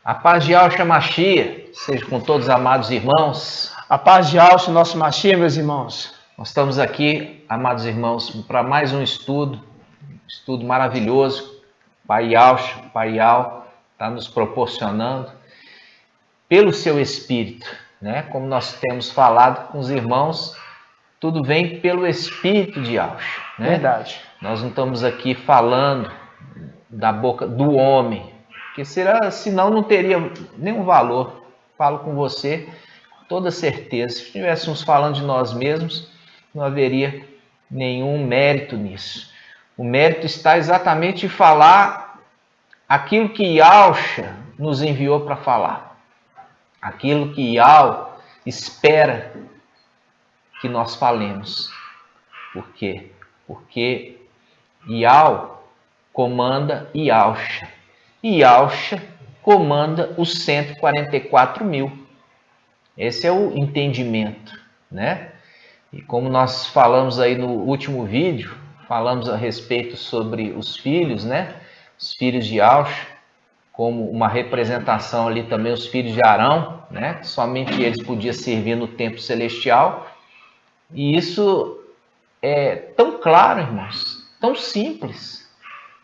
A paz de Yahshua Mashiach seja com todos os amados irmãos. A paz de Yahshua, nosso Mashiach, meus irmãos. Nós estamos aqui, amados irmãos, para mais um estudo maravilhoso. Pai Yahshua, Pai Yal, está nos proporcionando pelo seu Espírito, né? Como nós temos falado com os irmãos, tudo vem pelo Espírito de Yahshua, né? Verdade. Nós não estamos aqui falando da boca do homem, porque senão não teria nenhum valor. Falo com você com toda certeza. Se estivéssemos falando de nós mesmos, não haveria nenhum mérito nisso. O mérito está exatamente em falar aquilo que Yahshua nos enviou para falar. Aquilo que Yahweh espera que nós falemos. Por quê? Porque Yahweh comanda Yahshua. E Yahshua comanda os 144 mil. Esse é o entendimento, né? E como nós falamos aí no último vídeo, falamos a respeito sobre os filhos, né? Os filhos de Yahshua, como uma representação ali também os filhos de Arão, né? Somente eles podiam servir no templo celestial. E isso é tão claro, irmãos, tão simples.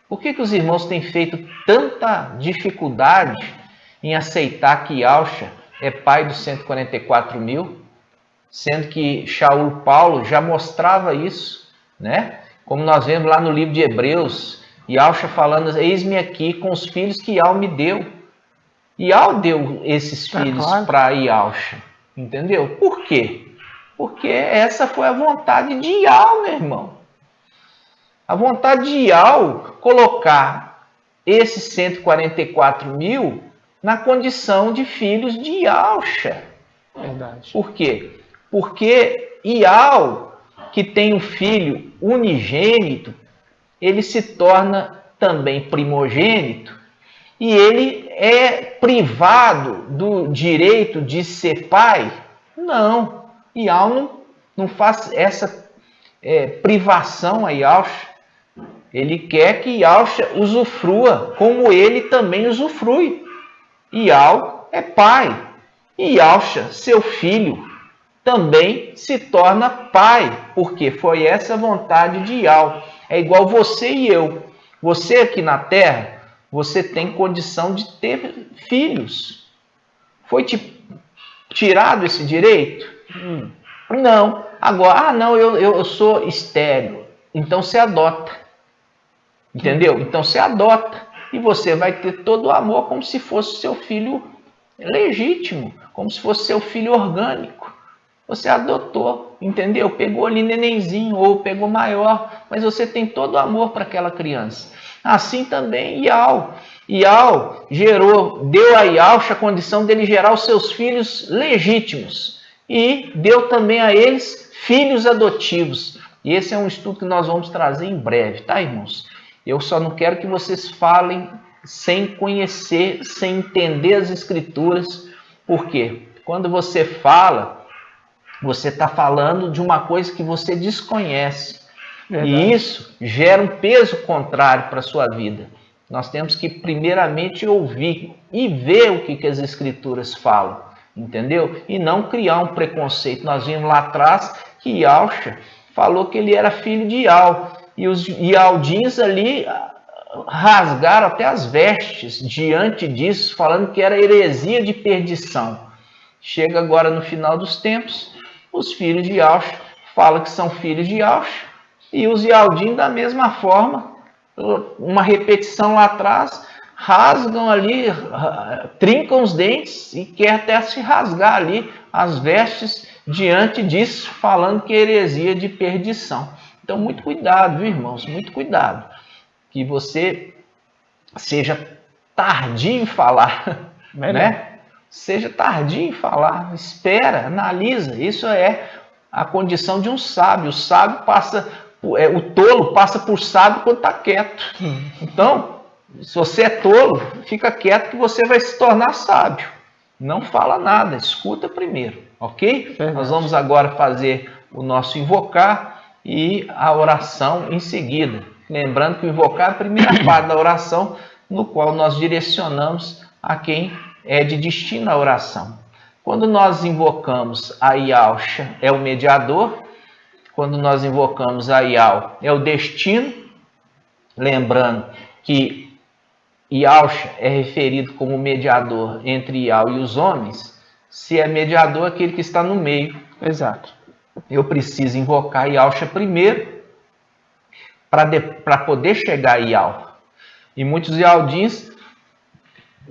Por que os irmãos têm feito tanta dificuldade em aceitar que Yahshua é pai dos 144 mil, sendo que Shaul Paulo já mostrava isso, né? Como nós vemos lá no livro de Hebreus, Yahshua falando, eis-me aqui com os filhos que Yahweh me deu. Yahweh deu esses filhos para Yahshua, entendeu? Por quê? Porque essa foi a vontade de Yahweh, meu irmão. A vontade de Yahweh colocar esses 144 mil na condição de filhos de Yahshua. Verdade. Por quê? Porque Yahweh, que tem um filho unigênito, ele se torna também primogênito e ele é privado do direito de ser pai? Não. Yahweh não faz essa privação a Yahshua. Ele quer que Yahshua usufrua como ele também usufrui. Yahweh é pai. E Yahshua, seu filho, também se torna pai. Porque foi essa a vontade de Yahweh. É igual você e eu. Você aqui na terra, você tem condição de ter filhos. Foi te tirado esse direito? Não. Agora, não, eu sou estéril. Então você adota. Entendeu? Então você adota e você vai ter todo o amor como se fosse seu filho legítimo, como se fosse seu filho orgânico. Você adotou, entendeu? Pegou ali nenenzinho ou pegou maior, mas você tem todo o amor para aquela criança. Assim também Yahweh. Yahweh deu a Yahshua a condição dele gerar os seus filhos legítimos e deu também a eles filhos adotivos. E esse é um estudo que nós vamos trazer em breve, tá, irmãos? Eu só não quero que vocês falem sem conhecer, sem entender as escrituras. Por quê? Quando você fala, você está falando de uma coisa que você desconhece. Verdade. E isso gera um peso contrário para a sua vida. Nós temos que primeiramente ouvir e ver o que as escrituras falam. Entendeu? E não criar um preconceito. Nós vimos lá atrás que Yahshua falou que ele era filho de Yahweh. E os Yaldins ali rasgaram até as vestes diante disso, falando que era heresia de perdição. Chega agora no final dos tempos, os filhos de Yahshua falam que são filhos de Yahshua, e os Yaldins da mesma forma, uma repetição lá atrás, rasgam ali, trincam os dentes e quer até se rasgar ali as vestes diante disso, falando que é heresia de perdição. Então, muito cuidado, viu, irmãos? Muito cuidado. Que você seja tardio em falar, né? Seja tardio em falar. Espera, analisa. Isso é a condição de um sábio. O sábio o tolo passa por sábio quando está quieto. Então, se você é tolo, fica quieto que você vai se tornar sábio. Não fala nada, escuta primeiro, ok? Verdade. Nós vamos agora fazer o nosso invocar e a oração em seguida. Lembrando que o invocar é a primeira parte da oração, no qual nós direcionamos a quem é de destino à oração. Quando nós invocamos a Yahusha, é o mediador. Quando nós invocamos a Yahweh, é o destino. Lembrando que Yahusha é referido como mediador entre Yahweh e os homens. Se é mediador, aquele que está no meio. Exato. Eu preciso invocar Yahusha primeiro para poder chegar a Yahweh. E muitos Yahudins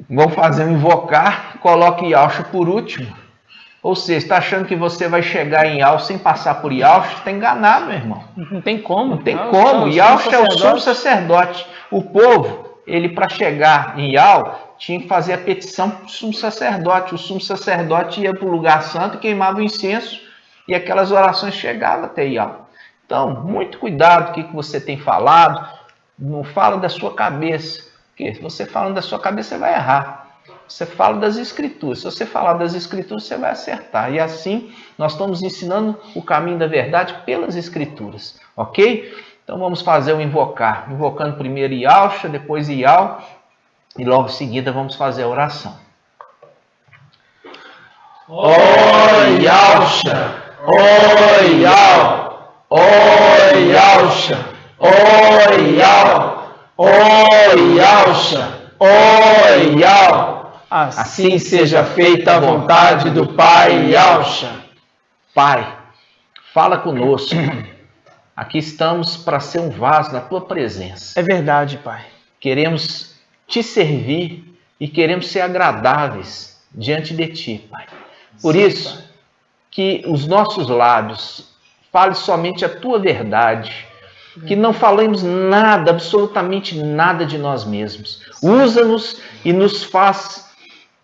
vão fazer um invocar, coloque Yahusha por último. Ou seja, está achando que você vai chegar em Yahweh sem passar por Yahusha? Está enganado, meu irmão. Não tem como. Não tem como. Yahusha é o sumo sacerdote. O povo, ele para chegar em Yahweh, tinha que fazer a petição para o sumo sacerdote. O sumo sacerdote ia para o lugar santo, queimava o incenso e aquelas orações chegavam até Yahweh. Então, muito cuidado com o que você tem falado. Não fala da sua cabeça. Porque se você falando da sua cabeça, você vai errar. Você fala das Escrituras. Se você falar das Escrituras, você vai acertar. E assim, nós estamos ensinando o caminho da verdade pelas Escrituras. Ok? Então, vamos fazer o invocar. Invocando primeiro Yahusha, depois Yahweh. E logo em seguida, vamos fazer a oração. Ó Yahusha! Ó Yahweh! Ó Yahusha! Ó Yahweh! Ó Yahusha! Ó Yahweh! Assim seja feita a vontade do Pai Yahusha. Pai, fala conosco. Aqui estamos para ser um vaso na Tua presença. É verdade, Pai. Queremos Te servir e queremos ser agradáveis diante de Ti, Pai. Por isso, Pai, que os nossos lábios falem somente a Tua verdade. Que não falemos nada, absolutamente nada de nós mesmos. Usa-nos e nos faz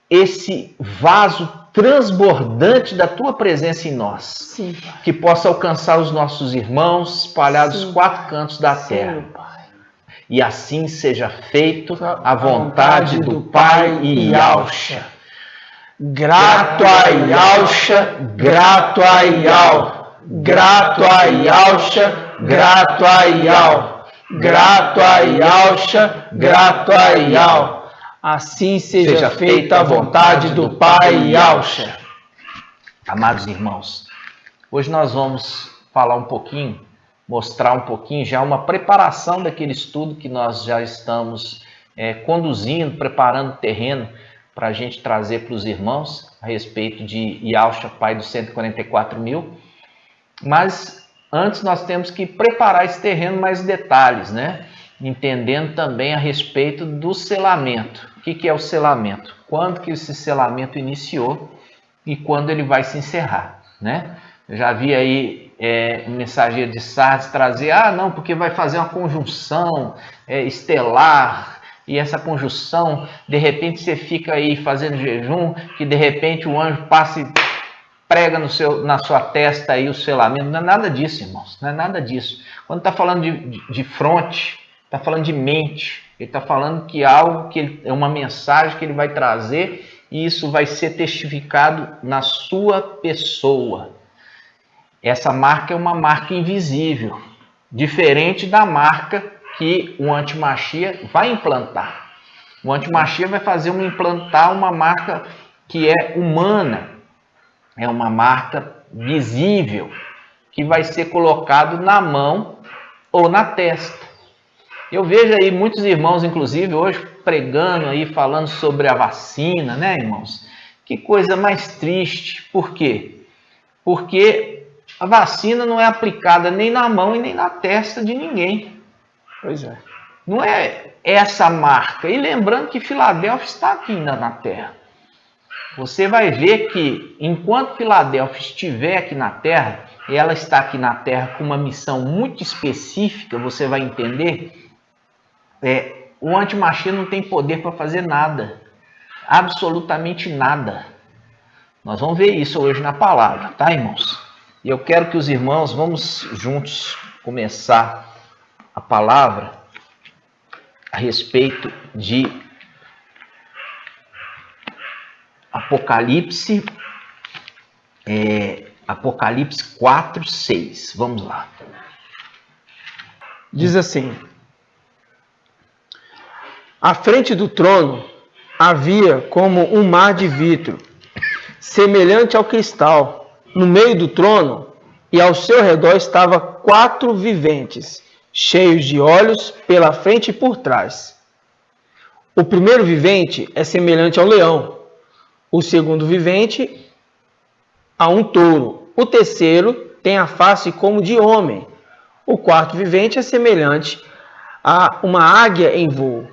esse vaso transbordante da Tua presença em nós. Sim, Pai. Que possa alcançar os nossos irmãos espalhados nos quatro cantos da terra. Pai. E assim seja feito a vontade do Pai e Yahusha. Grato a Yahusha, grato a Yahweh. Grato a Yahusha, grato a Yahweh. Grato a Yahusha, grato a Yahweh. Assim seja feita a vontade do Pai Yahusha. Amados irmãos, hoje nós vamos falar um pouquinho, mostrar um pouquinho já uma preparação daquele estudo que nós já estamos conduzindo, preparando o terreno para a gente trazer para os irmãos a respeito de Yahusha, Pai dos 144 mil. Mas antes nós temos que preparar esse terreno mais detalhes, né? Entendendo também a respeito do selamento. O que é o selamento? Quando que esse selamento iniciou e quando ele vai se encerrar, né? Eu já vi aí um mensageiro de Sardes trazer, não, porque vai fazer uma conjunção estelar, e essa conjunção, de repente você fica aí fazendo jejum, que de repente o anjo passa e prega na sua testa aí o selamento. Não é nada disso, irmãos. Não é nada disso. Quando está falando de fronte, está falando de mente. Ele está falando que algo que é uma mensagem que ele vai trazer e isso vai ser testificado na sua pessoa. Essa marca é uma marca invisível, diferente da marca que o Antimachia vai implantar. O Antimachia vai implantar uma marca que é humana. É uma marca visível, que vai ser colocado na mão ou na testa. Eu vejo aí muitos irmãos, inclusive, hoje pregando aí, falando sobre a vacina, né, irmãos? Que coisa mais triste. Por quê? Porque a vacina não é aplicada nem na mão e nem na testa de ninguém. Pois é. Não é essa marca. E lembrando que Filadélfia está aqui ainda na terra. Você vai ver que enquanto Filadélfia estiver aqui na terra, e ela está aqui na terra com uma missão muito específica, você vai entender, o Antimachia não tem poder para fazer nada, absolutamente nada. Nós vamos ver isso hoje na palavra, tá, irmãos? E eu quero que os irmãos, vamos juntos começar a palavra a respeito de Apocalipse, Apocalipse 4, 6. Vamos lá. Diz assim: à frente do trono havia como um mar de vidro, semelhante ao cristal, no meio do trono, e ao seu redor estavam 4 viventes, cheios de olhos pela frente e por trás. O primeiro vivente é semelhante ao leão, o segundo vivente a um touro, o terceiro tem a face como de homem, o quarto vivente é semelhante a uma águia em voo.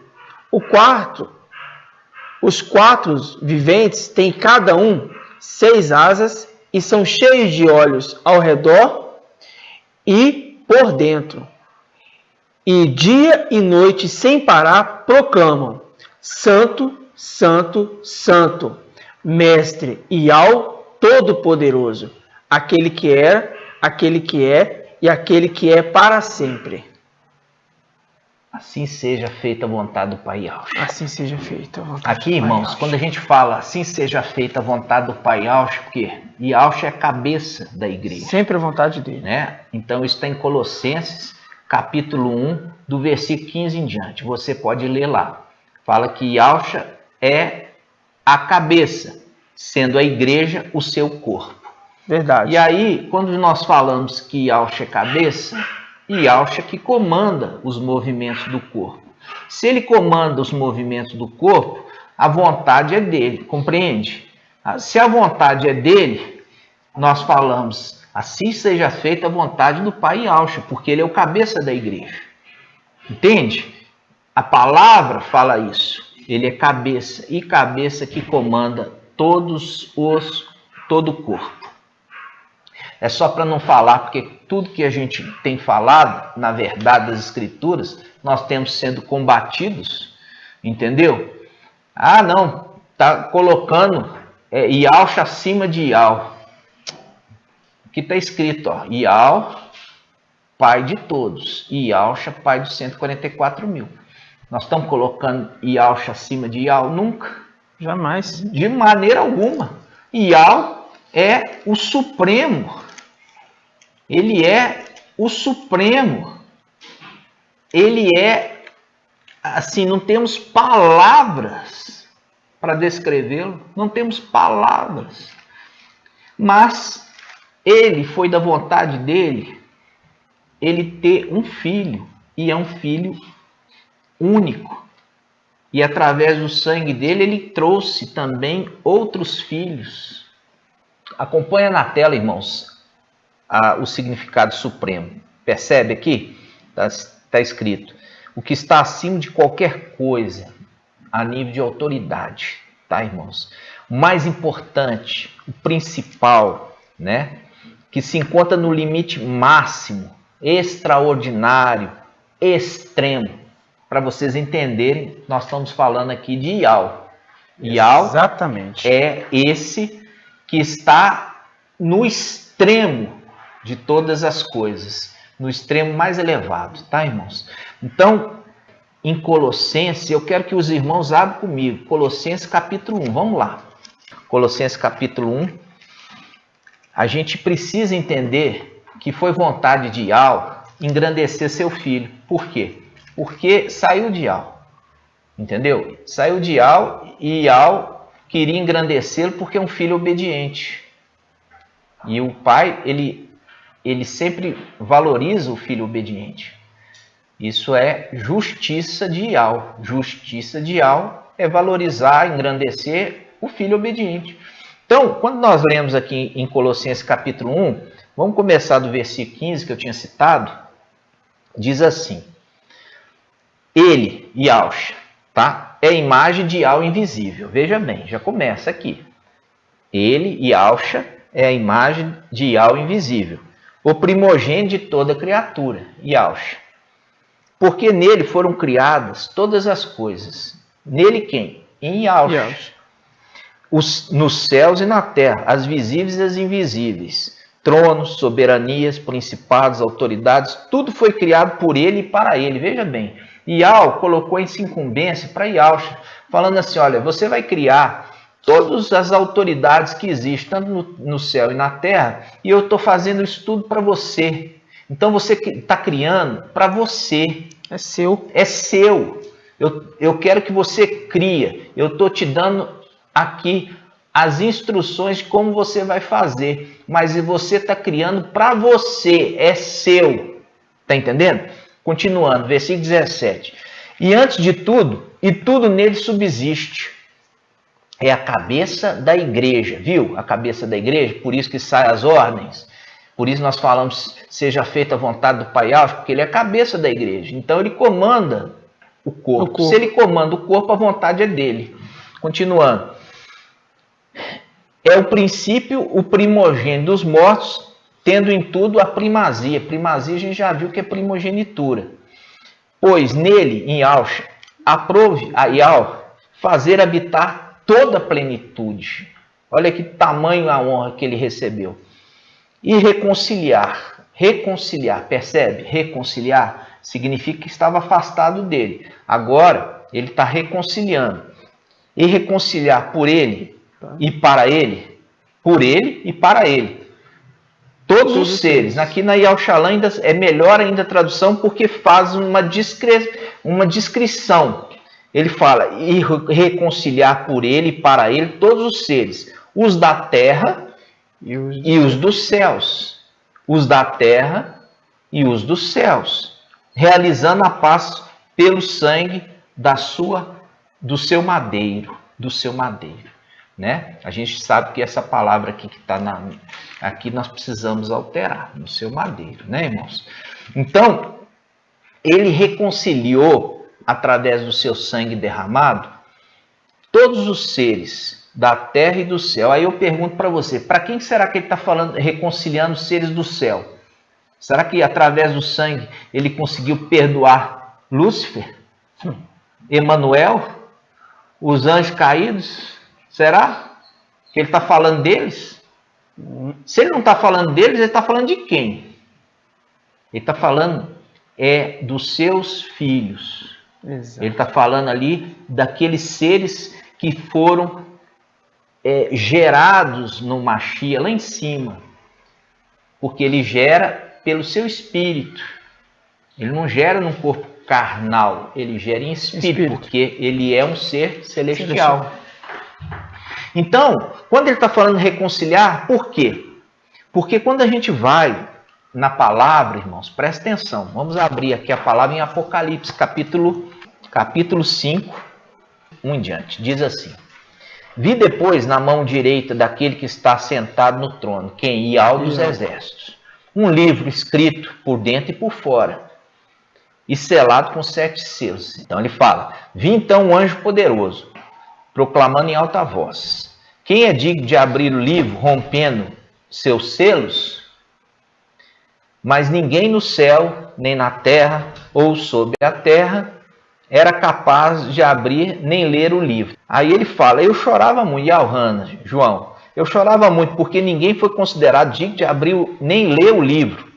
Os 4 viventes têm cada um 6 asas e são cheios de olhos ao redor e por dentro. E dia e noite sem parar proclamam: Santo, Santo, Santo, Mestre Yahweh Todo-Poderoso, aquele que era, aquele que é e aquele que é para sempre. Assim seja feita a vontade do Pai Yahweh. Assim seja feita a vontade Aqui, do Pai irmãos, Yahweh. quando a gente fala assim seja feita a vontade do Pai Yahweh, porque Yahweh é a cabeça da igreja. Sempre a vontade dele. Né? Então, isso está em Colossenses, capítulo 1, do versículo 15 em diante. Você pode ler lá. Fala que Yahweh é a cabeça, sendo a igreja o seu corpo. Verdade. E aí, quando nós falamos que Yahweh é cabeça, Yahweh que comanda os movimentos do corpo. Se ele comanda os movimentos do corpo, a vontade é dele, compreende? Se a vontade é dele, nós falamos, assim seja feita a vontade do Pai Yahweh, porque ele é o cabeça da igreja. Entende? A palavra fala isso. Ele é cabeça, e cabeça que comanda todo o corpo. É só para não falar, porque tudo que a gente tem falado, na verdade das Escrituras, nós temos sendo combatidos, entendeu? Ah, não, está colocando Yahweh acima de Yahweh. Aqui está escrito, ó, Yahweh, Pai de todos, e Yahweh, Pai dos 144 mil. Nós estamos colocando Yahweh acima de Yahweh? Nunca. Jamais. De maneira alguma. Yahweh é o Supremo. Ele é o Supremo. Ele é, assim, não temos palavras para descrevê-lo. Não temos palavras. Mas ele foi da vontade dele, ele ter um filho. E é um filho único. E através do sangue dele, ele trouxe também outros filhos. Acompanha na tela, irmãos, o significado supremo. Percebe aqui? Está escrito: o que está acima de qualquer coisa, a nível de autoridade. Tá, irmãos? O mais importante, o principal, né? Que se encontra no limite máximo, extraordinário, extremo. Para vocês entenderem, nós estamos falando aqui de Yahweh. Yahweh exatamente é esse que está no extremo de todas as coisas, no extremo mais elevado, tá, irmãos? Então, em Colossenses, eu quero que os irmãos abram comigo, Colossenses capítulo 1, vamos lá. Colossenses capítulo 1, a gente precisa entender que foi vontade de Yahweh engrandecer seu filho. Por quê? Porque saiu de Yahweh, entendeu? Saiu de Yahweh e Yahweh queria engrandecê-lo porque é um filho obediente. E o pai, ele sempre valoriza o filho obediente. Isso é justiça de Yahweh. Justiça de Yahweh é valorizar, engrandecer o filho obediente. Então, quando nós lemos aqui em Colossenses capítulo 1, vamos começar do versículo 15 que eu tinha citado, diz assim: ele, Yahweh, tá? É a imagem de Yahweh invisível. Veja bem, já começa aqui. Ele, Yahweh, é a imagem de Yahweh invisível, o primogênito de toda criatura, Yahweh. Porque nele foram criadas todas as coisas. Nele quem? Em Yahweh. Nos céus e na terra, as visíveis e as invisíveis. Tronos, soberanias, principados, autoridades, tudo foi criado por ele e para ele. Veja bem, Yahweh colocou essa incumbência para Yahweh, falando assim: olha, você vai criar todas as autoridades que existem, tanto no céu e na terra, e eu estou fazendo isso tudo para você. Então você está criando para você. É seu. É seu. Eu quero que você cria. Eu estou te dando aqui as instruções de como você vai fazer. Mas você está criando para você, é seu. Está entendendo? Continuando, versículo 17. E antes de tudo, e tudo nele subsiste. É a cabeça da igreja, viu? A cabeça da igreja, por isso que saem as ordens. Por isso nós falamos, seja feita a vontade do Pai Alto, porque ele é a cabeça da igreja. Então ele comanda o corpo. Se ele comanda o corpo, a vontade é dele. Continuando. É o princípio, o primogênito dos mortos, tendo em tudo a primazia. Primazia a gente já viu que é primogenitura. Pois nele, em Yahshua, aprove a Yahweh fazer habitar toda a plenitude. Olha que tamanho a honra que ele recebeu. E reconciliar, percebe? Reconciliar significa que estava afastado dele. Agora, ele está reconciliando. E reconciliar por ele e para ele, por ele e para ele. Todos os seres. Aqui na Yahushalã ainda é melhor ainda a tradução, porque faz uma descrição. Ele fala, e reconciliar por ele e para ele todos os seres. Os da terra e os dos céus. Os da terra e os dos céus. Realizando a paz pelo sangue do seu madeiro. Né? A gente sabe que essa palavra aqui que está aqui nós precisamos alterar, no seu madeiro, né, irmãos? Então, ele reconciliou, através do seu sangue derramado, todos os seres da terra e do céu. Aí eu pergunto para você, para quem será que ele está falando, reconciliando os seres do céu? Será que através do sangue ele conseguiu perdoar Lúcifer, Emanuel, os anjos caídos? Será que ele está falando deles? Se ele não está falando deles, ele está falando de quem? Ele está falando dos seus filhos. Exato. Ele está falando ali daqueles seres que foram gerados no Mashiach, lá em cima. Porque ele gera pelo seu espírito. Ele não gera num corpo carnal, ele gera em espírito. Porque ele é um ser celestial. Então, quando ele está falando reconciliar, por quê? Porque quando a gente vai na palavra, irmãos, presta atenção. Vamos abrir aqui a palavra em Apocalipse, capítulo 5, 1 em diante. Diz assim: vi depois na mão direita daquele que está sentado no trono, quem Yahweh dos exércitos, um livro escrito por dentro e por fora, e selado com 7 selos. Então ele fala: vi então um anjo poderoso, proclamando em alta voz: quem é digno de abrir o livro, rompendo seus selos? Mas ninguém no céu, nem na terra, ou sob a terra, era capaz de abrir nem ler o livro. Aí ele fala: eu chorava muito, Yohanan, João, eu chorava muito, porque ninguém foi considerado digno de abrir nem ler o livro.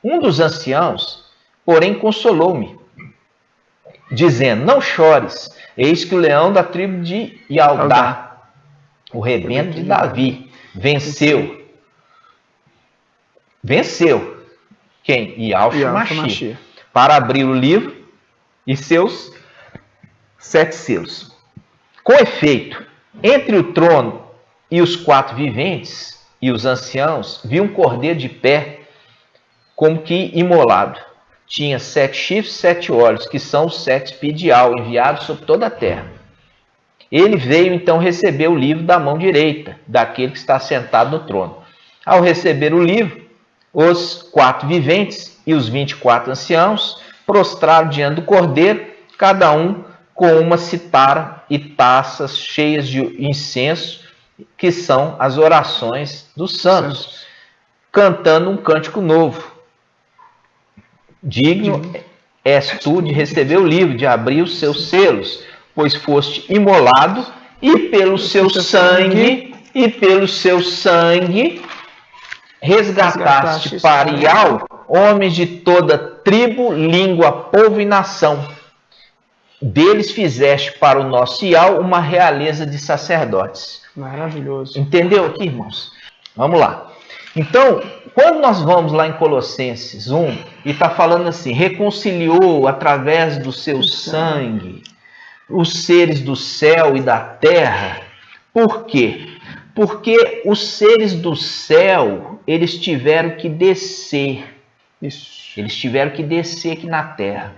Um dos anciãos, porém, consolou-me, dizendo: não chores, eis que o leão da tribo de Yaldá, o rebento de Davi, venceu. Quem? Yahshua Mashiach, para abrir o livro e seus 7 selos. Com efeito, entre o trono e os 4 viventes e os anciãos, vi um cordeiro de pé, como que imolado. Tinha 7 chifres e 7 olhos, que são os 7 espíritos de Yahweh, enviados sobre toda a terra. Ele veio então receber o livro da mão direita daquele que está sentado no trono. Ao receber o livro, os 4 viventes e os 24 anciãos prostraram diante do cordeiro, cada um com uma citara e taças cheias de incenso, que são as orações dos santos, cantando um cântico novo. Digno és tu de receber o livro, de abrir os seus selos, pois foste imolado, e pelo seu sangue, resgataste para Yahweh homens de toda tribo, língua, povo e nação. Deles fizeste para o nosso Yahweh uma realeza de sacerdotes. Maravilhoso. Entendeu aqui, irmãos? Vamos lá. Então, quando nós vamos lá em Colossenses 1, e está falando assim: reconciliou através do seu sangue. os seres do céu e da terra. Por quê? Porque os seres do céu, eles tiveram que descer. Isso. Eles tiveram que descer aqui na terra.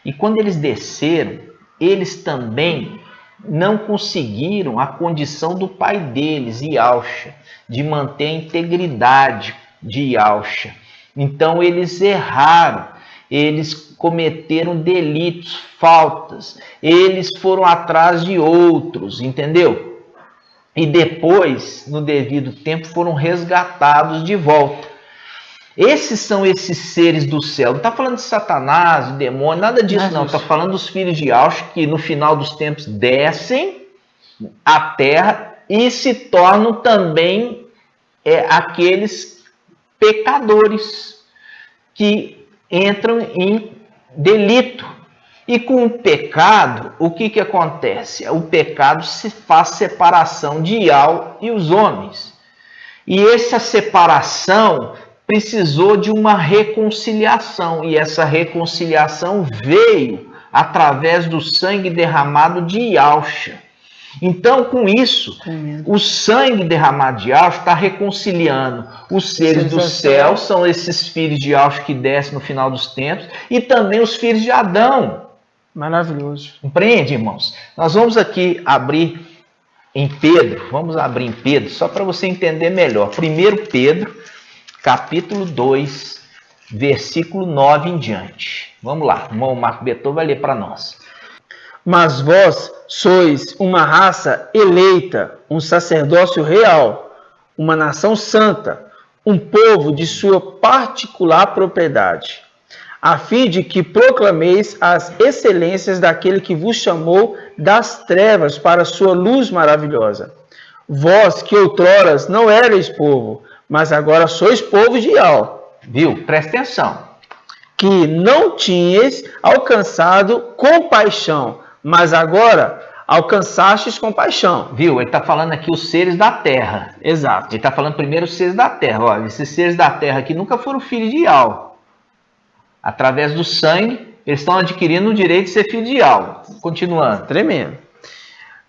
E quando eles desceram, eles também não conseguiram a condição do pai deles, Yahusha, de manter a integridade de Yahusha. Então eles erraram, eles cometeram delitos, faltas, eles foram atrás de outros, entendeu? E depois, no devido tempo, foram resgatados de volta. Esses são esses seres do céu. Não está falando de Satanás, de demônio, nada disso não. Está falando dos filhos de Yahusha que no final dos tempos descem à terra e se tornam também aqueles pecadores que entram em delito. E com o pecado, o que acontece? O pecado se faz separação de Yahweh e os homens. E essa separação precisou de uma reconciliação. E essa reconciliação veio através do sangue derramado de Yahusha. Então, com isso, o sangue derramado de Yahusha está reconciliando os seres do céu, são esses filhos de Yahusha que descem no final dos tempos, e também os filhos de Adão. Maravilhoso. Compreende, irmãos? Nós vamos aqui abrir em Pedro, só para você entender melhor. 1 Pedro, capítulo 2, versículo 9 em diante. Vamos lá, o irmão Marco Beto vai ler para nós. Mas vós sois uma raça eleita, um sacerdócio real, uma nação santa, um povo de sua particular propriedade, a fim de que proclameis as excelências daquele que vos chamou das trevas para a sua luz maravilhosa. Vós que outroras não erais povo, mas agora sois povo de Yahweh. Viu? Presta atenção. Que não tinhas alcançado compaixão, mas agora alcançastes compaixão. Viu? Ele está falando aqui os seres da terra. Exato. Ele está falando primeiro os seres da terra. Olha, esses seres da terra aqui nunca foram filhos de Yahweh. Através do sangue, eles estão adquirindo o direito de ser filho de Yahweh. Continuando. Tremendo.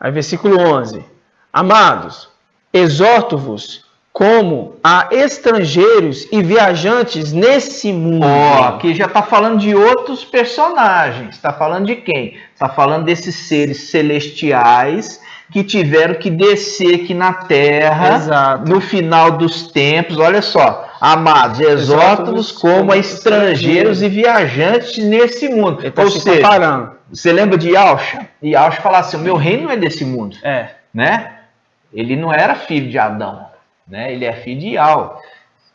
Aí, versículo 11. Amados, exorto-vos como a estrangeiros e viajantes nesse mundo. Aqui já está falando de outros personagens. Está falando de quem? Está falando desses seres celestiais que tiveram que descer aqui na terra. Exato. No final dos tempos. Olha só. Amados, exorto-vos como a estrangeiros e viajantes nesse mundo. Ele está se comparando. Você lembra de Yahusha? E Yahusha falava assim, o meu reino não é desse mundo. Né? Ele não era filho de Adão. Né? Ele é filho de Yahweh.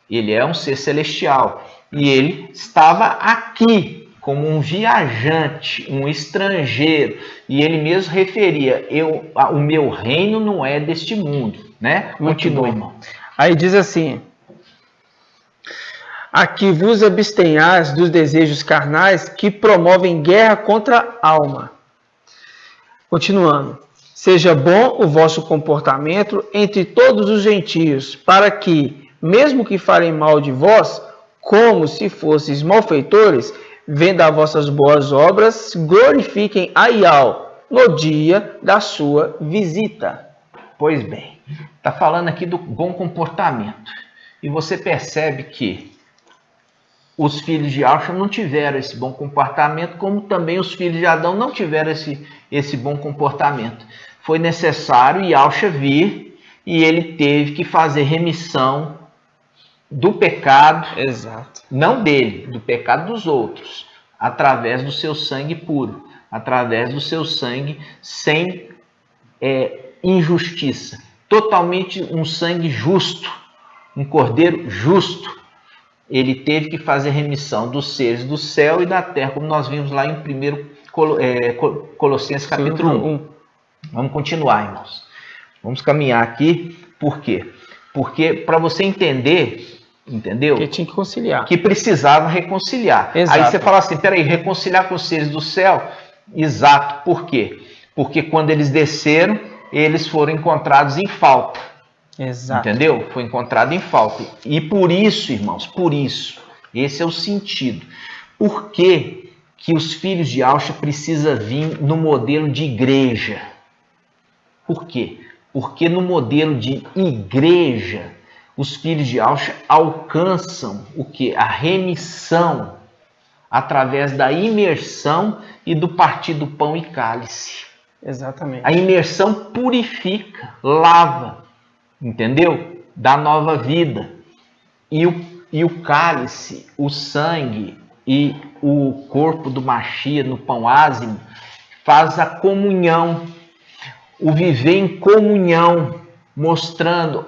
Ele é um ser celestial. E ele estava aqui como um viajante, um estrangeiro. E ele mesmo referia, o meu reino não é deste mundo. Né? Continua, irmão. Aí diz assim... Aqui vos abstenhais dos desejos carnais que promovem guerra contra a alma. Continuando. Seja bom o vosso comportamento entre todos os gentios, para que, mesmo que falem mal de vós, como se fosseis malfeitores, vendo as vossas boas obras, glorifiquem a Yahweh no dia da sua visita. Pois bem, está falando aqui do bom comportamento. E você percebe que os filhos de Yahusha não tiveram esse bom comportamento, como também os filhos de Adão não tiveram esse bom comportamento. Foi necessário Yahusha vir e ele teve que fazer remissão do pecado, exato, não dele, do pecado dos outros, através do seu sangue puro, através do seu sangue sem injustiça, totalmente um sangue justo, um cordeiro justo. Ele teve que fazer remissão dos seres do céu e da terra, como nós vimos lá em 1 Colossenses capítulo 1. Vamos continuar, irmãos. Vamos caminhar aqui. Por quê? Porque para você entender, entendeu? Que tinha que conciliar. Que precisava reconciliar. Exato. Aí você fala assim, peraí, reconciliar com os seres do céu? Exato. Por quê? Porque quando eles desceram, eles foram encontrados em falta. Exato. Entendeu? Foi encontrado em falta. E por isso, irmãos, por isso, esse é o sentido. Por que que os filhos de Auxa precisam vir no modelo de igreja. Por quê? Porque no modelo de igreja, os filhos de Auxa alcançam o quê? A remissão através da imersão e do partir do pão e cálice. Exatamente. A imersão purifica, lava, entendeu? Dá nova vida. E o cálice, o sangue e o corpo do Mashiach no pão ázimo faz a comunhão, o viver em comunhão, mostrando,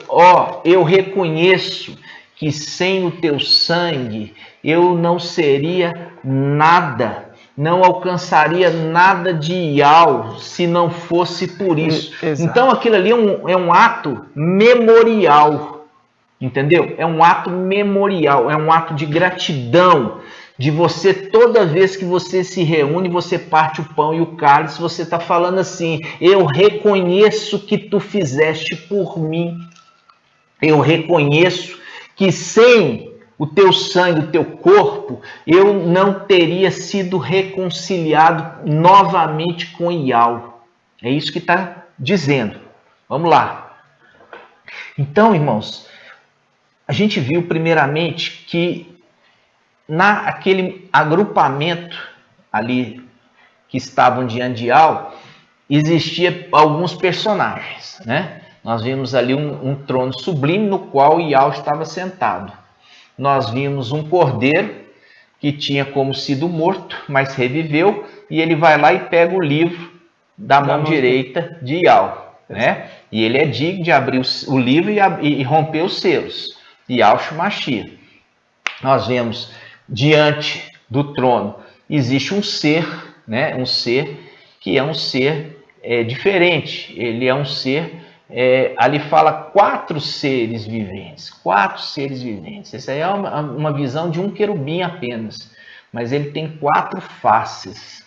eu reconheço que sem o teu sangue eu não seria nada, não alcançaria nada de Ial se não fosse por isso. Exato. Então aquilo ali é um ato memorial, entendeu? É um ato memorial, é um ato de gratidão, de você, toda vez que você se reúne, você parte o pão e o cálice, você está falando assim, eu reconheço que tu fizeste por mim, eu reconheço que sem o teu sangue, o teu corpo, eu não teria sido reconciliado novamente com Ial. É isso que está dizendo. Vamos lá. Então, irmãos, a gente viu primeiramente que naquele agrupamento ali que estavam diante de Ial, existia alguns personagens, né? Nós vimos ali um trono sublime no qual Ial estava sentado. Nós vimos um cordeiro que tinha como sido morto, mas reviveu, e ele vai lá e pega o livro da mão direita de Ial, né? E ele é digno de abrir o livro e romper os selos. Yahshua Mashiach. Nós vemos diante do trono existe um ser, né? Um ser que é um ser diferente. Ele é um ser ali fala 4 seres viventes. 4 seres viventes. Essa aí é uma visão de um querubim apenas. Mas ele tem 4 faces.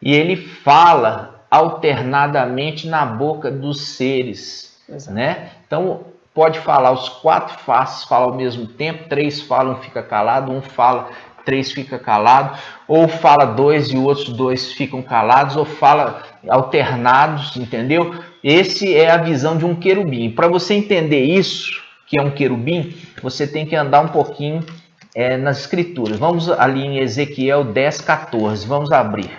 E ele fala alternadamente na boca dos seres. Né? Então, pode falar os 4 faces, fala ao mesmo tempo. 3 falam, fica calado. 1 fala, 3 fica calado. Ou fala 2 e outros 2 ficam calados. Ou fala alternados, entendeu? Esse é a visão de um querubim. Para você entender isso, que é um querubim, você tem que andar um pouquinho nas escrituras. Vamos ali em Ezequiel 10:14. Vamos abrir.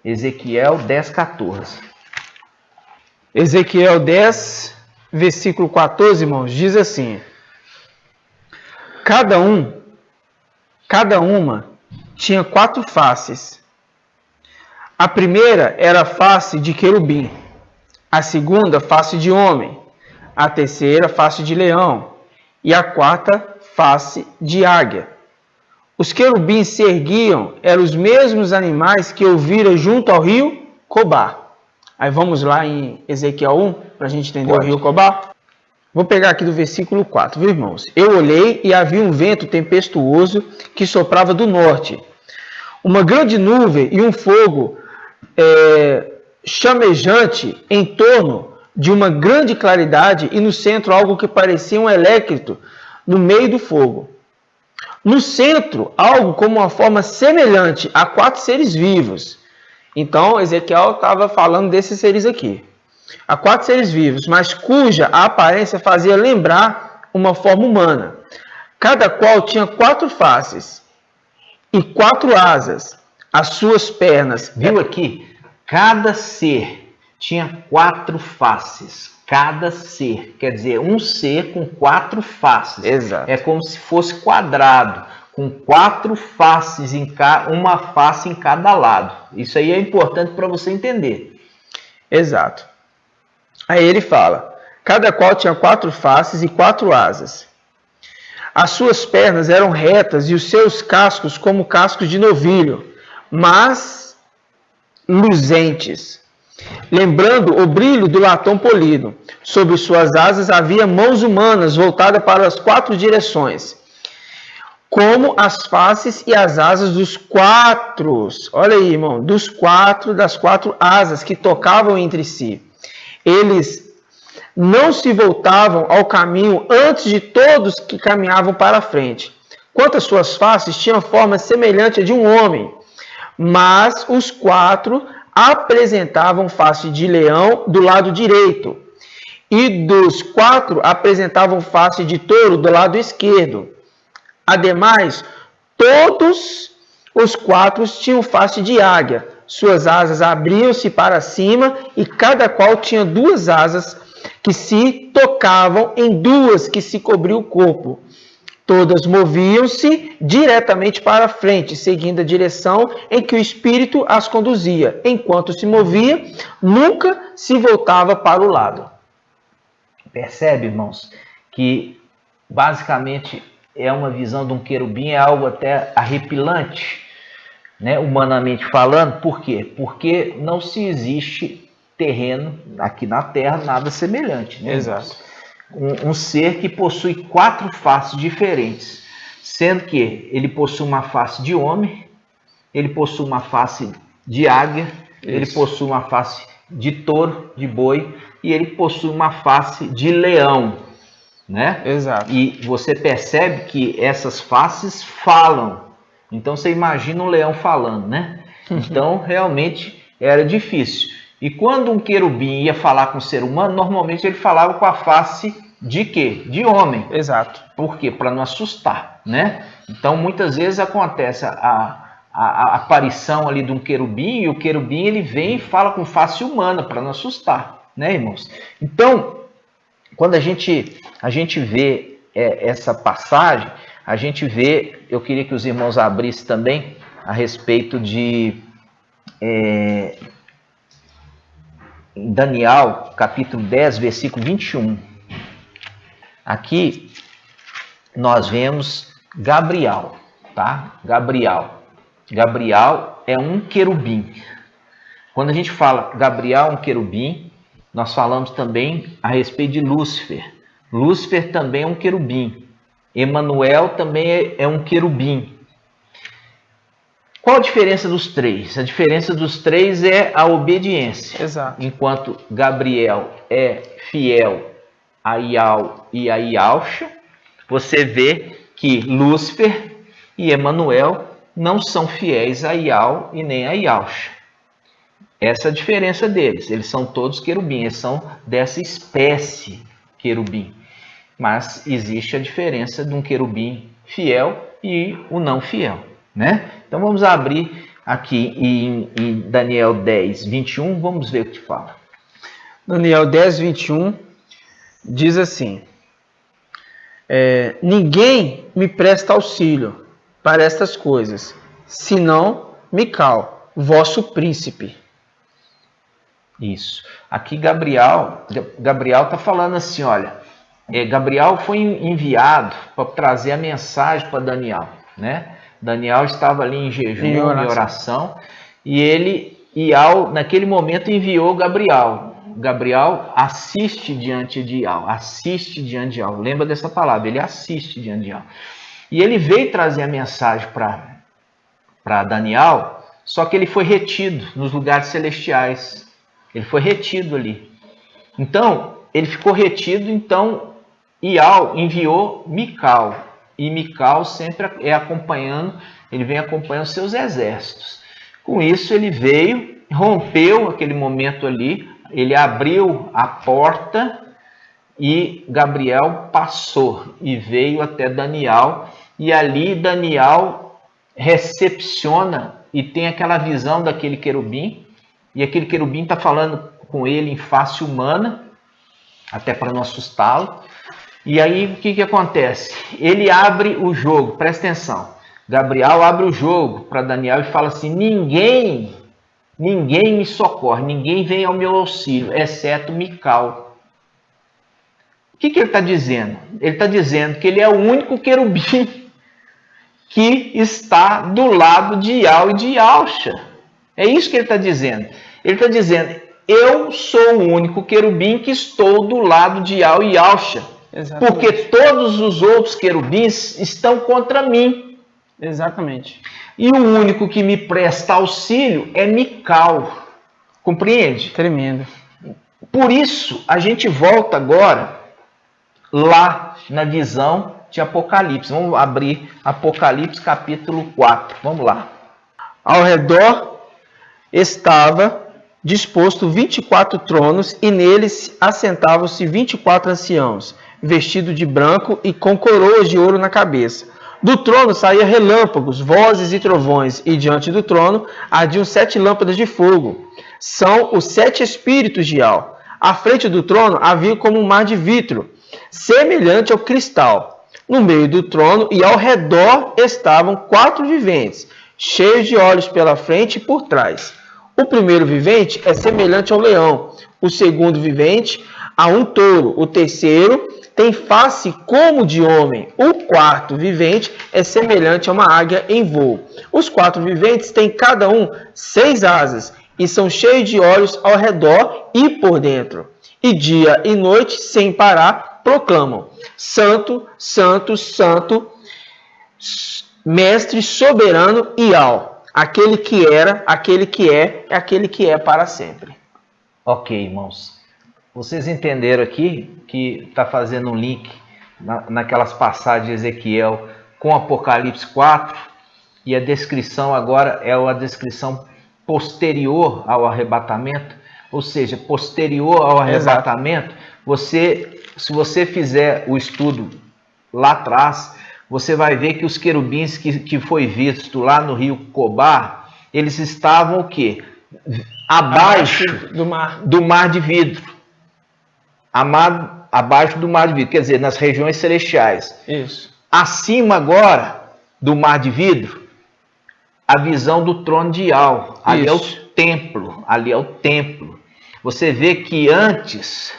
Ezequiel 10:14. Ezequiel 10, versículo 14, irmãos, diz assim: cada uma tinha 4 faces. A primeira era a face de querubim, a segunda face de homem, a terceira face de leão e a quarta face de águia. Os querubins se erguiam, eram os mesmos animais que eu vira junto ao rio Cobar. Aí vamos lá em Ezequiel 1, para a gente entender o rio Cobar. Vou pegar aqui do versículo 4, viu, irmãos? Eu olhei e havia um vento tempestuoso que soprava do norte, uma grande nuvem e um fogo chamejante em torno de uma grande claridade e no centro algo que parecia um elécrito no meio do fogo. No centro, algo como uma forma semelhante a 4 seres vivos. Então, Ezequiel estava falando desses seres aqui. Há 4 seres vivos, mas cuja aparência fazia lembrar uma forma humana. Cada qual tinha 4 faces e 4 asas. As suas pernas... Viu aqui? Cada ser tinha 4 faces. Cada ser. Quer dizer, um ser com 4 faces. Exato. É como se fosse quadrado, com 4 faces, uma face em cada lado. Isso aí é importante para você entender. Exato. Aí ele fala, cada qual tinha 4 faces e 4 asas. As suas pernas eram retas e os seus cascos como cascos de novilho, mas luzentes, lembrando o brilho do latão polido. Sobre suas asas havia mãos humanas voltadas para as 4 direções, como as faces e as asas dos 4. Olha aí, irmão, das 4 asas que tocavam entre si. Eles não se voltavam ao caminho antes de todos que caminhavam para a frente. Quanto às suas faces, tinham forma semelhante a de um homem, mas os 4 apresentavam face de leão do lado direito, e dos 4 apresentavam face de touro do lado esquerdo. Ademais, todos os 4 tinham face de águia. Suas asas abriam-se para cima e cada qual tinha 2 asas que se tocavam em 2 que se cobriam o corpo. Todas moviam-se diretamente para frente, seguindo a direção em que o Espírito as conduzia. Enquanto se movia, nunca se voltava para o lado. Percebe, irmãos, que basicamente é uma visão de um querubim, é algo até arrepilante, né, humanamente falando. Por quê? Porque não se existe terreno aqui na Terra nada semelhante, né? Exato. Um ser que possui 4 faces diferentes, sendo que ele possui uma face de homem, ele possui uma face de águia, ele possui uma face de touro, de boi, e ele possui uma face de leão, né? Exato. E você percebe que essas faces falam. Então você imagina um leão falando, né? Então realmente era difícil. E quando um querubim ia falar com o ser humano, normalmente ele falava com a face de quê? De homem. Exato. Por quê? Para não assustar, né? Então muitas vezes acontece a aparição ali de um querubim, e o querubim ele vem e fala com face humana para não assustar, né, irmãos? Então, quando a gente vê essa passagem, a gente vê, eu queria que os irmãos abrissem também a respeito de Daniel, capítulo 10, versículo 21. Aqui nós vemos Gabriel, tá? Gabriel é um querubim. Quando a gente fala Gabriel, um querubim, nós falamos também a respeito de Lúcifer. Lúcifer também é um querubim. Emanuel também é um querubim. Qual a diferença dos 3? A diferença dos 3 é a obediência. Exato. Enquanto Gabriel é fiel a Ial e a Ialcha, você vê que Lúcifer e Emanuel não são fiéis a Ial e nem a Ialcha. Essa é a diferença deles. Eles são todos querubins, eles são dessa espécie querubim. Mas existe a diferença de um querubim fiel e o não fiel, né? Então vamos abrir aqui em Daniel 10, 21, vamos ver o que fala. Daniel 10, 21 diz assim: ninguém me presta auxílio para estas coisas, senão Mical, vosso príncipe. Isso. Aqui Gabriel está falando assim, olha, Gabriel foi enviado para trazer a mensagem para Daniel, né? Daniel estava ali em jejum, em oração, e naquele momento enviou Gabriel. Gabriel assiste diante de Ial, lembra dessa palavra, ele assiste diante de Ial. E ele veio trazer a mensagem para Daniel, só que ele foi retido nos lugares celestiais. Ele foi retido ali. Então, ele ficou retido, então Ial enviou Mical. E Mical sempre ele vem acompanhando seus exércitos. Com isso, ele veio, rompeu aquele momento ali, ele abriu a porta e Gabriel passou e veio até Daniel. E ali Daniel recepciona e tem aquela visão daquele querubim. E aquele querubim está falando com ele em face humana, até para não assustá-lo. E aí o que acontece? Ele abre o jogo, presta atenção. Gabriel abre o jogo para Daniel e fala assim: ninguém me socorre, ninguém vem ao meu auxílio, exceto Mical. O que ele está dizendo? Ele está dizendo que ele é o único querubim que está do lado de Ial e de Ialcha. É isso que ele está dizendo. Ele está dizendo: eu sou o único querubim que estou do lado de Ial e Ialcha. Exatamente. Porque todos os outros querubins estão contra mim. Exatamente. E o único que me presta auxílio é Mical. Compreende? Tremendo. Por isso, a gente volta agora lá na visão de Apocalipse. Vamos abrir Apocalipse capítulo 4. Vamos lá. Ao redor estava disposto 24 tronos, e neles assentavam-se 24 anciãos, vestidos de branco e com coroas de ouro na cabeça. Do trono saía relâmpagos, vozes e trovões, e diante do trono ardiam 7 lâmpadas de fogo. São os 7 espíritos de Al. À frente do trono havia como um mar de vidro, semelhante ao cristal. No meio do trono e ao redor estavam 4 viventes, cheios de olhos pela frente e por trás. O primeiro vivente é semelhante ao leão, o segundo vivente a um touro, o terceiro tem face como de homem, o quarto vivente é semelhante a uma águia em voo. Os 4 viventes têm cada um 6 asas e são cheios de olhos ao redor e por dentro. E dia e noite, sem parar, proclamam: Santo, Santo, Santo, Mestre soberano e Al, aquele que era, aquele que é, e aquele que é para sempre. Ok, irmãos. Vocês entenderam aqui que está fazendo um link naquelas passagens de Ezequiel com Apocalipse 4, e a descrição agora é a descrição posterior ao arrebatamento, ou seja, posterior ao arrebatamento. Se você fizer o estudo lá atrás, você vai ver que os querubins que foi visto lá no rio Cobar, eles estavam o quê? Abaixo do mar de vidro. Abaixo do mar de vidro, quer dizer, nas regiões celestiais. Isso. Acima agora do mar de vidro, a visão do trono de Al. Ali é o templo. Ali é o templo. Você vê que antes